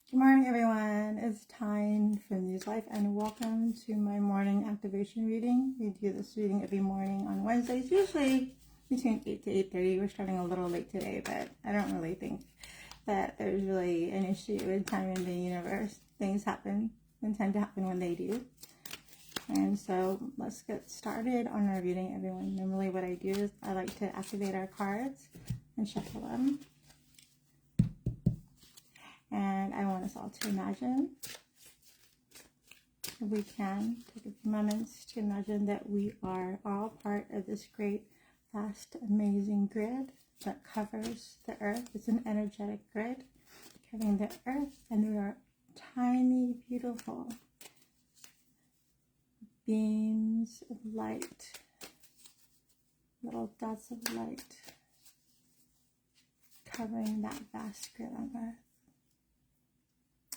Good morning, everyone. It's Tyne from Muse Life, and welcome to my morning activation reading. We do this reading every morning on Wednesdays, usually between 8 to 8:30. We're starting a little late today, but I don't really think that there's really an issue with time in the universe. Things happen and tend to happen when they do. And so let's get started on our reading, everyone. Normally what I do is I like to activate our cards and shuffle them. And I want us all to imagine, if we can, take a few moments to imagine that we are all part of this great, vast, amazing grid that covers the earth. It's an energetic grid covering the earth, and we are tiny, beautiful beams of light, little dots of light covering that vast grid on earth.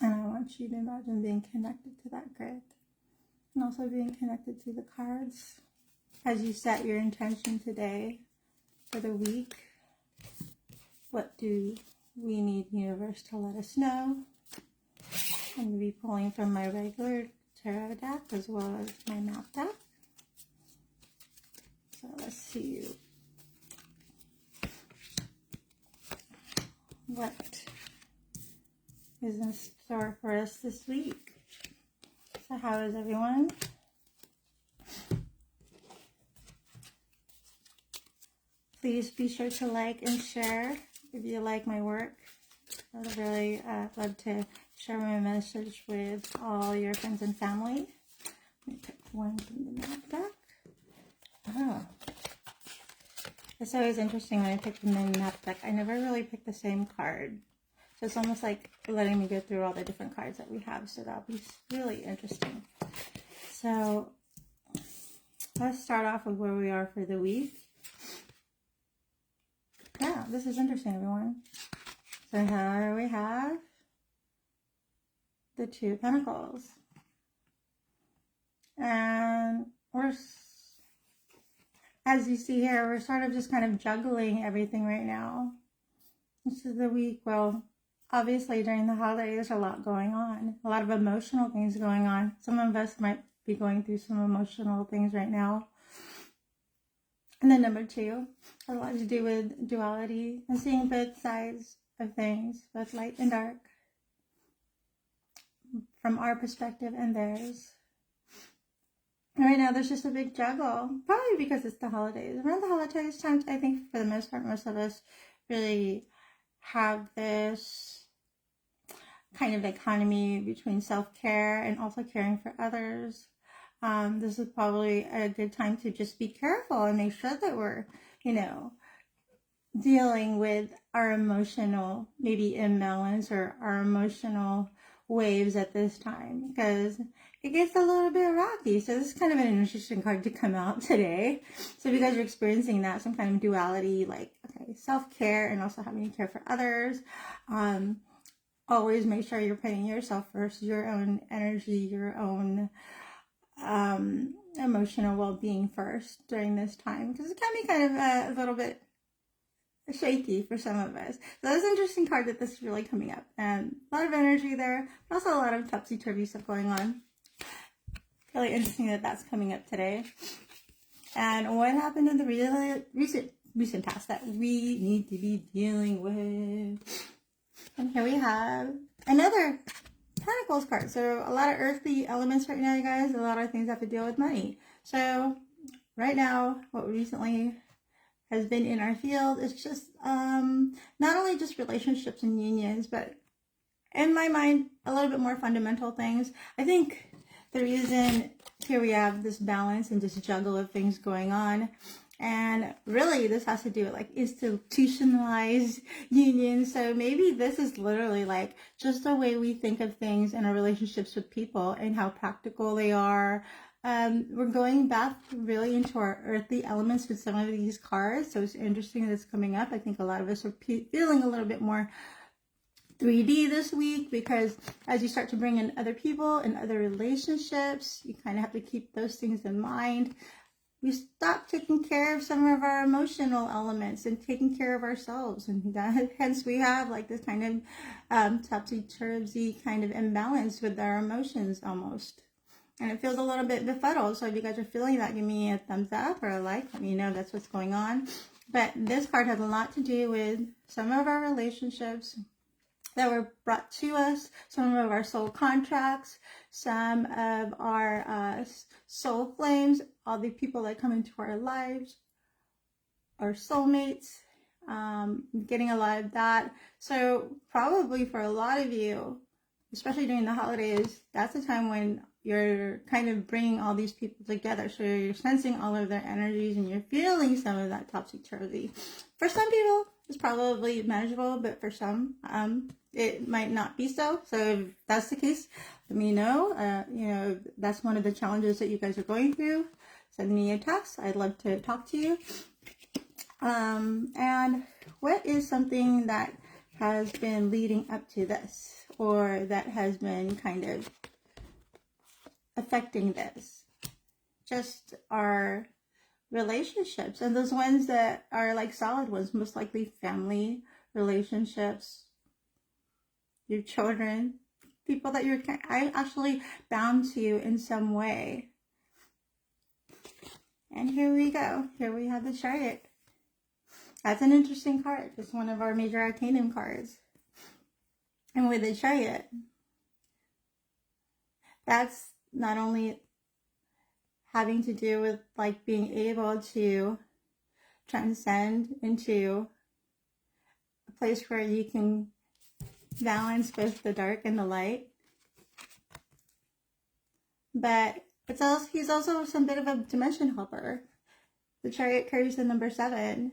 And I want you to imagine being connected to that grid and also being connected to the cards as you set your intention today for the week. What do we need the universe to let us know? I'm going to be pulling from my regular tarot deck as well as my map deck. So let's see what is in store for us this week. So how is everyone? Please be sure to like and share if you like my work. I would really love to share my message with all your friends and family. Let me pick one from the map deck. Oh. It's always interesting when I pick from the map deck. I never really pick the same card. So it's almost like letting me go through all the different cards that we have. So that'll be really interesting. So let's start off with where we are for the week. Yeah, this is interesting, everyone. So here we have the Two of Pentacles. And we're, as you see here, we're sort of just kind of juggling everything right now. This is the week, well, obviously during the holiday, there's a lot going on. A lot of emotional things going on. Some of us might be going through some emotional things right now. And then number two has a lot to do with duality and seeing both sides of things, both light and dark, from our perspective and theirs. And right now, there's just a big juggle, probably because it's the holidays. Around the holidays time, I think for the most part, most of us really have this kind of dichotomy between self-care and also caring for others. This is probably a good time to just be careful and make sure that we're, dealing with our emotional, maybe imbalance or our emotional waves at this time, because it gets a little bit rocky. So this is kind of an interesting card to come out today. So if you guys are experiencing that, some kind of duality, like, okay, self-care and also having to care for others, always make sure you're putting yourself first, your own energy, your own emotional well-being first during this time, because it can be kind of a little bit shaky for some of us. So that's an interesting card that this is really coming up, and a lot of energy there, but also a lot of topsy-turvy stuff going on. Really interesting that that's coming up today. And what happened in the recent past that we need to be dealing with. And here we have another Pentacles card. So a lot of earthly elements right now, you guys. A lot of things have to deal with money. So right now, what recently has been in our field is just not only just relationships and unions, but in my mind, a little bit more fundamental things. I think the reason here we have this balance and this juggle of things going on, and really this has to do with like institutionalized unions. So maybe this is literally like just the way we think of things in our relationships with people and how practical they are. We're going back really into our earthly elements with some of these cards. So it's interesting that it's coming up. I think a lot of us are feeling a little bit more 3D this week, because as you start to bring in other people and other relationships, you kind of have to keep those things in mind. we stop taking care of some of our emotional elements and taking care of ourselves, and that, hence we have like this kind of topsy-turvy kind of imbalance with our emotions almost, and it feels a little bit befuddled. So if you guys are feeling that, give me a thumbs up or a like, let me know that's what's going on. But this card has a lot to do with some of our relationships that were brought to us, some of our soul contracts, some of our soul flames, all the people that come into our lives, our soulmates, getting a lot of that. So probably for a lot of you, especially during the holidays, that's the time when you're kind of bringing all these people together. So you're sensing all of their energies and you're feeling some of that topsy-turvy. For some people, it's probably manageable, but for some, it might not be so. So if that's the case, let me know. You know, that's one of the challenges that you guys are going through. Send me a text. I'd love to talk to you. And what is something that has been leading up to this, or that has been kind of affecting this? Just our relationships, and those ones that are like solid ones, most likely family relationships, your children, people that you're actually bound to in some way. And here we go. Here we have the Chariot. That's an interesting card. It's one of our major arcanum cards. And with the Chariot, that's not only having to do with like being able to transcend into a place where you can balance both the dark and the light, but it's also, he's also some bit of a dimension hopper. The Chariot carries the number 7,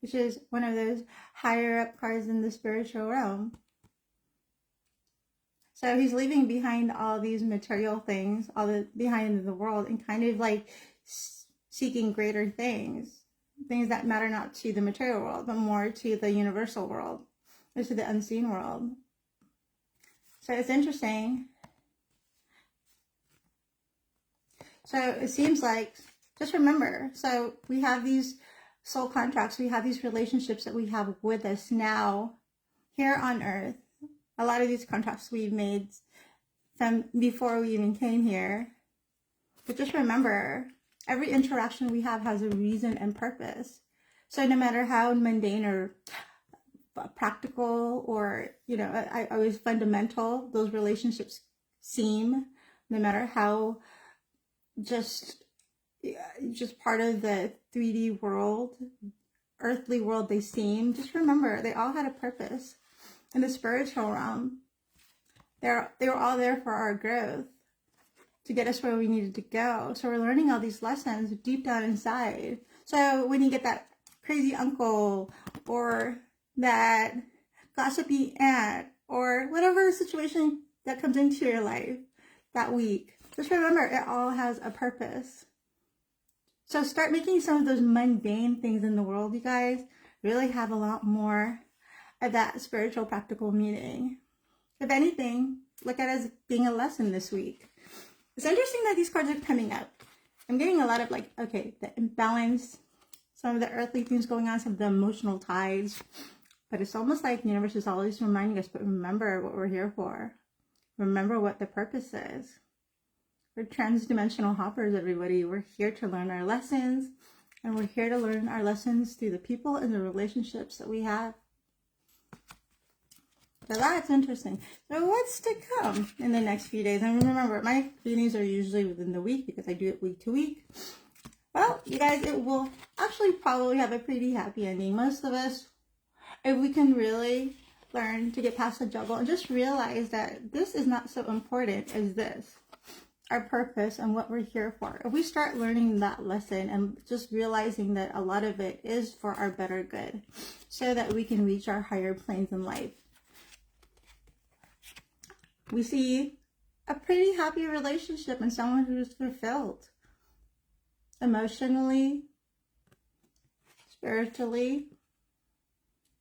which is one of those higher up cards in the spiritual realm. So he's leaving behind all these material things, behind the world, and kind of like seeking greater things that matter not to the material world, but more to the universal world, or to the unseen world. So it's interesting. So it seems like, just remember, so we have these soul contracts, we have these relationships that we have with us now, here on Earth. A lot of these contracts we've made from before we even came here. But just remember, every interaction we have has a reason and purpose. So no matter how mundane or practical or, you know, I always fundamental those relationships seem, no matter how just part of the 3D world, earthly world they seem, just remember they all had a purpose. In the spiritual realm, they were all there for our growth, to get us where we needed to go. So we're learning all these lessons deep down inside. So when you get that crazy uncle, or that gossipy aunt, or whatever situation that comes into your life that week, just remember it all has a purpose. So start making some of those mundane things in the world, you guys, really have a lot more of that spiritual practical meaning. If anything, look at it as being a lesson this week. It's interesting that these cards are coming up. I'm getting a lot of like, okay, the imbalance, some of the earthly things going on, some of the emotional tides. But it's almost like the universe is always reminding us, but remember what we're here for. Remember what the purpose is. We're transdimensional hoppers, everybody. We're here to learn our lessons. And we're here to learn our lessons through the people and the relationships that we have. So that's interesting. So what's to come in the next few days? And remember, my readings are usually within the week because I do it week to week. Well, you guys, it will actually probably have a pretty happy ending. Most of us, if we can really learn to get past the juggle and just realize that this is not so important as this, our purpose and what we're here for. If we start learning that lesson and just realizing that a lot of it is for our better good, so that we can reach our higher planes in life. We see a pretty happy relationship and someone who's fulfilled emotionally, spiritually,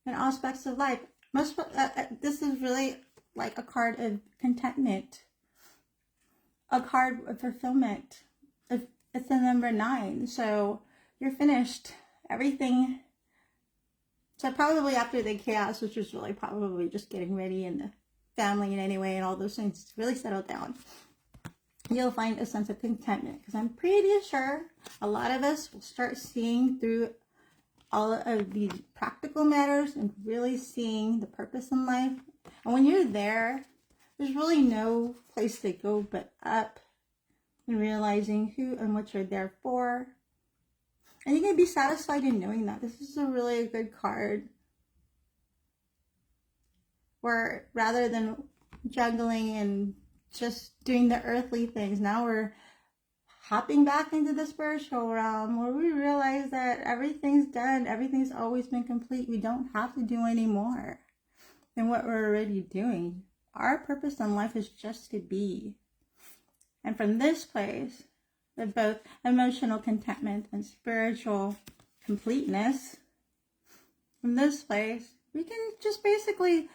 in all aspects of life. This is really like a card of contentment, a card of fulfillment, of it's the number 9. So you're finished. Everything. So probably after the chaos, which was really probably just getting ready and the family in any way and all those things really settled down, you'll find a sense of contentment. Because I'm pretty sure a lot of us will start seeing through all of these practical matters and really seeing the purpose in life. And when you're there, there's really no place to go but up, and realizing who and what you're there for. And you can be satisfied in knowing that. This is a really good card where rather than juggling and just doing the earthly things, now we're hopping back into the spiritual realm where we realize that everything's done. Everything's always been complete. We don't have to do any more than what we're already doing. Our purpose in life is just to be. And from this place, with both emotional contentment and spiritual completeness, from this place, we can just basically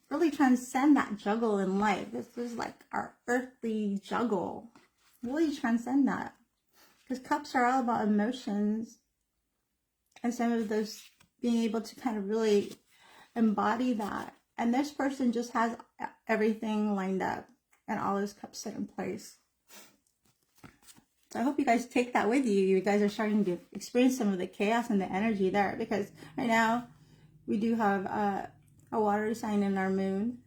really transcend that juggle in life. This is like our earthly juggle. Really transcend that. Because cups are all about emotions. And some of those, being able to kind of really embody that. And this person just has everything lined up and all his cups set in place. So I hope you guys take that with you. You guys are starting to experience some of the chaos and the energy there, because right now we do have a water sign in our moon,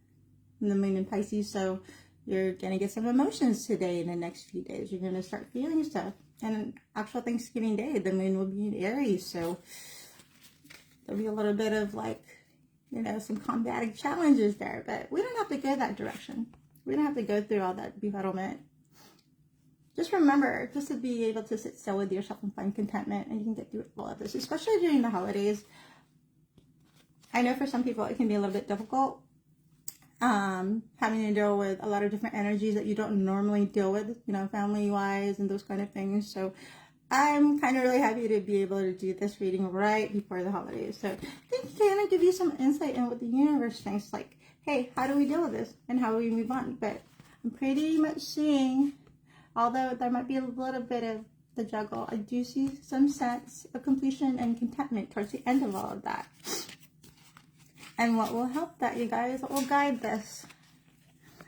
in the moon in Pisces. So you're going to get some emotions today in the next few days. You're going to start feeling stuff. And actual Thanksgiving Day, the moon will be in Aries. So there'll be a little bit of like, you know, some combating challenges there. But we don't have to go that direction. We don't have to go through all that befuddlement. Just remember, just to be able to sit still with yourself and find contentment, and you can get through all of this, especially during the holidays. I know for some people it can be a little bit difficult, having to deal with a lot of different energies that you don't normally deal with, you know, family-wise and those kind of things. So I'm kind of really happy to be able to do this reading right before the holidays. So I think I can give you some insight in what the universe thinks, like, hey, how do we deal with this and how do we move on? But I'm pretty much seeing, although there might be a little bit of the juggle, I do see some sense of completion and contentment towards the end of all of that. And what will help that, you guys, what will guide this?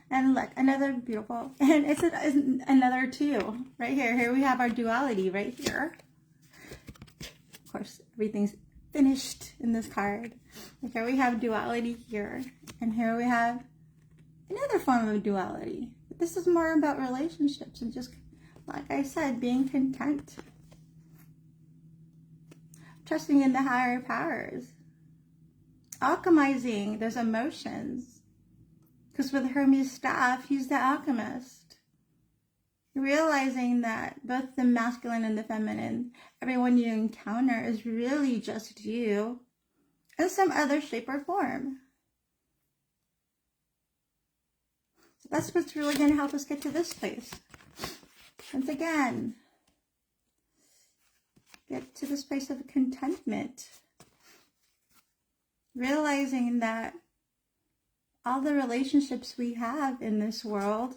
And look, another beautiful, and it's another 2 right here. Here we have our duality right here. Of course, everything's finished in this card. And here we have duality here. And here we have another form of duality. But this is more about relationships and just, like I said, being content. Trusting in the higher powers. Alchemizing those emotions. Because with Hermes' staff, he's the alchemist. Realizing that both the masculine and the feminine, everyone you encounter is really just you in some other shape or form. So that's what's really going to help us get to this place. Once again, get to this place of contentment. Realizing that all the relationships we have in this world,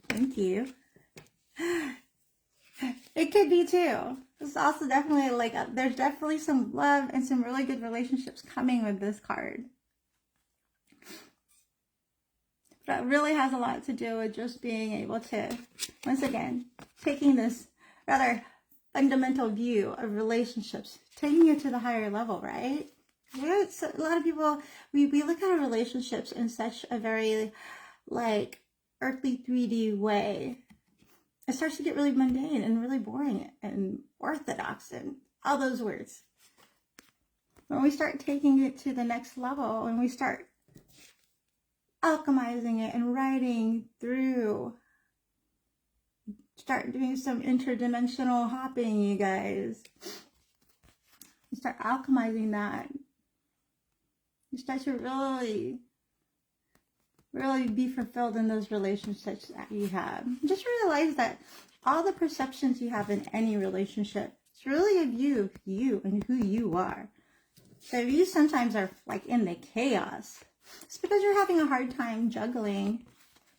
thank you, it could be too. It's also definitely like, there's definitely some love and some really good relationships coming with this card. But it really has a lot to do with just being able to, once again, taking this rather fundamental view of relationships, taking it to the higher level, right? A lot of people, we look at our relationships in such a very, like, earthly 3D way. It starts to get really mundane and really boring and orthodox and all those words. When we start taking it to the next level, and we start alchemizing it and writing through, start doing some interdimensional hopping, you guys. You start alchemizing that. You start to really be fulfilled in those relationships that you have. Just realize that all the perceptions you have in any relationship, it's really of you and who you are. So if you sometimes are like in the chaos, it's because you're having a hard time juggling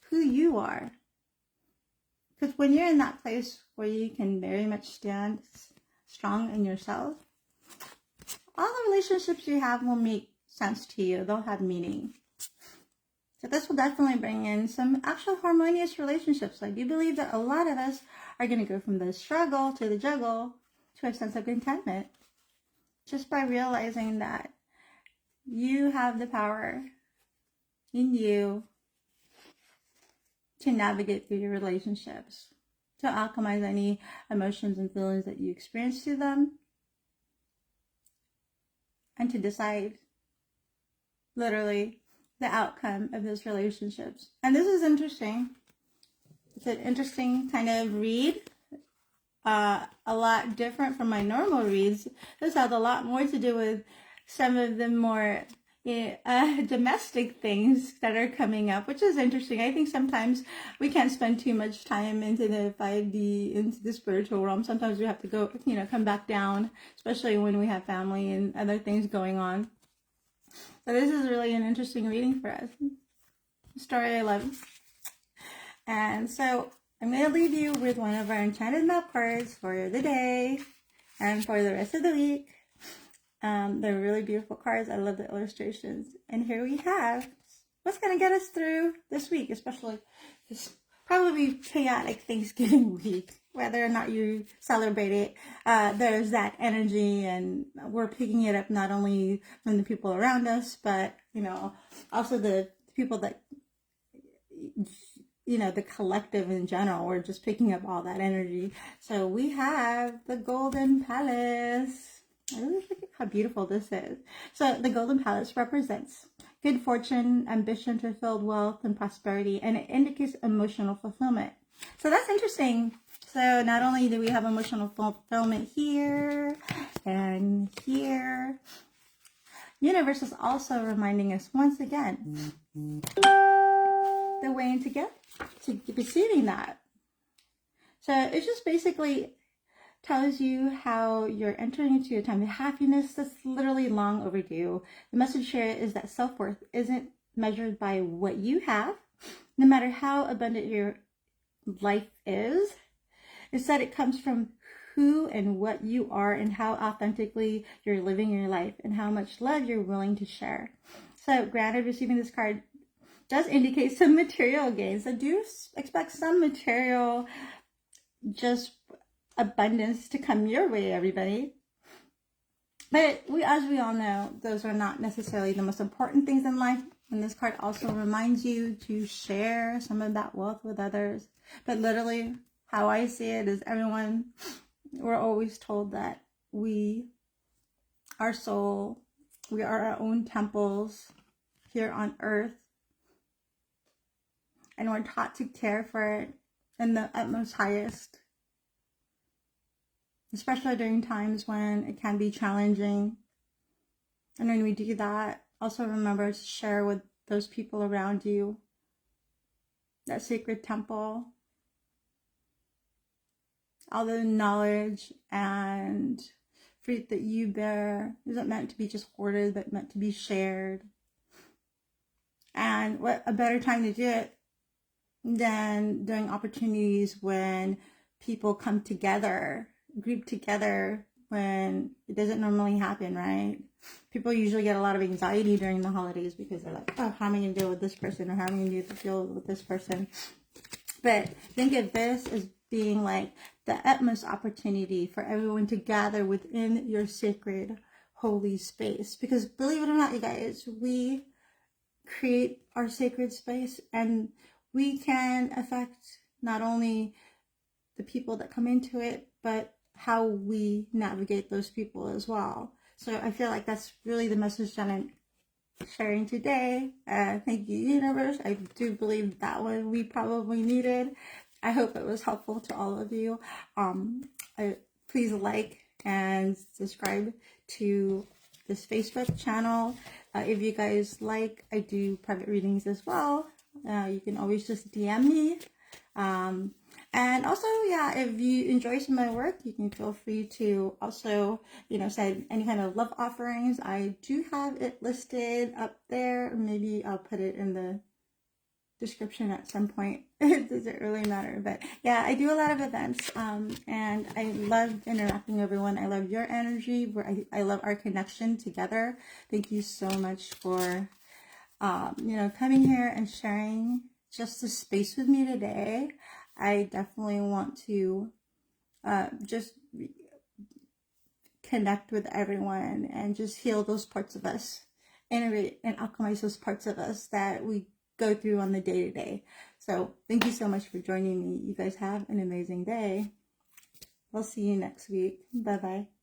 who you are. Because when you're in that place where you can very much stand strong in yourself, all the relationships you have will make sense to you. They'll have meaning. So this will definitely bring in some actual harmonious relationships. I do believe that a lot of us are going to go from the struggle to the juggle to a sense of contentment, just by realizing that you have the power in you to navigate through your relationships, to alchemize any emotions and feelings that you experience through them, and to decide literally the outcome of those relationships. And this is interesting. It's an interesting kind of read, a lot different from my normal reads. This has a lot more to do with some of the more domestic things that are coming up, which is interesting. I think sometimes we can't spend too much time into the 5D, into the spiritual realm. Sometimes we have to go, come back down, especially when we have family and other things going on. So this is really an interesting reading for us. Story I love. And so I'm going to leave you with one of our Enchanted Map cards for the day and for the rest of the week. They're really beautiful cards. I love the illustrations. And here we have what's going to get us through this week, especially this probably chaotic Thanksgiving week, whether or not you celebrate it. There's that energy, and we're picking it up not only from the people around us, but, also the people that, the collective in general. We're just picking up all that energy. So we have the Golden Palace. Look at how beautiful this is. So the Golden Palace represents good fortune, ambition to fulfill wealth and prosperity, and it indicates emotional fulfillment. So that's interesting. So not only do we have emotional fulfillment here and here, universe is also reminding us once again the way to get to receiving that. So it's just basically tells you how you're entering into a time of happiness that's literally long overdue. The message here is that self-worth isn't measured by what you have, no matter how abundant your life is. Instead, it comes from who and what you are and how authentically you're living your life and how much love you're willing to share. So granted, receiving this card does indicate some material gains. I do expect some material just abundance to come your way, everybody. But as we all know, those are not necessarily the most important things in life. And this card also reminds you to share some of that wealth with others. But literally, how I see it is we're always told that our soul, we are our own temples here on earth. And we're taught to care for it in the utmost highest, especially during times when it can be challenging. And when we do that, also remember to share with those people around you that sacred temple, all the knowledge and fruit that you bear isn't meant to be just hoarded, but meant to be shared. And what a better time to do it than during opportunities when people come together, group together, when it doesn't normally happen, right? People usually get a lot of anxiety during the holidays because they're like, oh, how am I going to deal with this person, or how am I going to deal with this person? But think of this as being like the utmost opportunity for everyone to gather within your sacred, holy space. Because believe it or not, you guys, we create our sacred space, and we can affect not only the people that come into it, but how we navigate those people as well. So I feel like that's really the message that I'm sharing today. Thank you, universe. I do believe that one we probably needed. I hope it was helpful to all of you. Please like and subscribe to this Facebook channel. If you guys like, I do private readings as well. You can always just DM me. And also, yeah, if you enjoy some of my work, you can feel free to also, send any kind of love offerings. I do have it listed up there. Maybe I'll put it in the description at some point. It doesn't really matter, but yeah, I do a lot of events, and I love interacting with everyone. I love your energy. I love our connection together. Thank you so much for coming here and sharing just the space with me today. I definitely want to just connect with everyone and just heal those parts of us, integrate and alchemize those parts of us that we go through on the day to day. So thank you so much for joining me. You guys have an amazing day. I'll see you next week. Bye bye.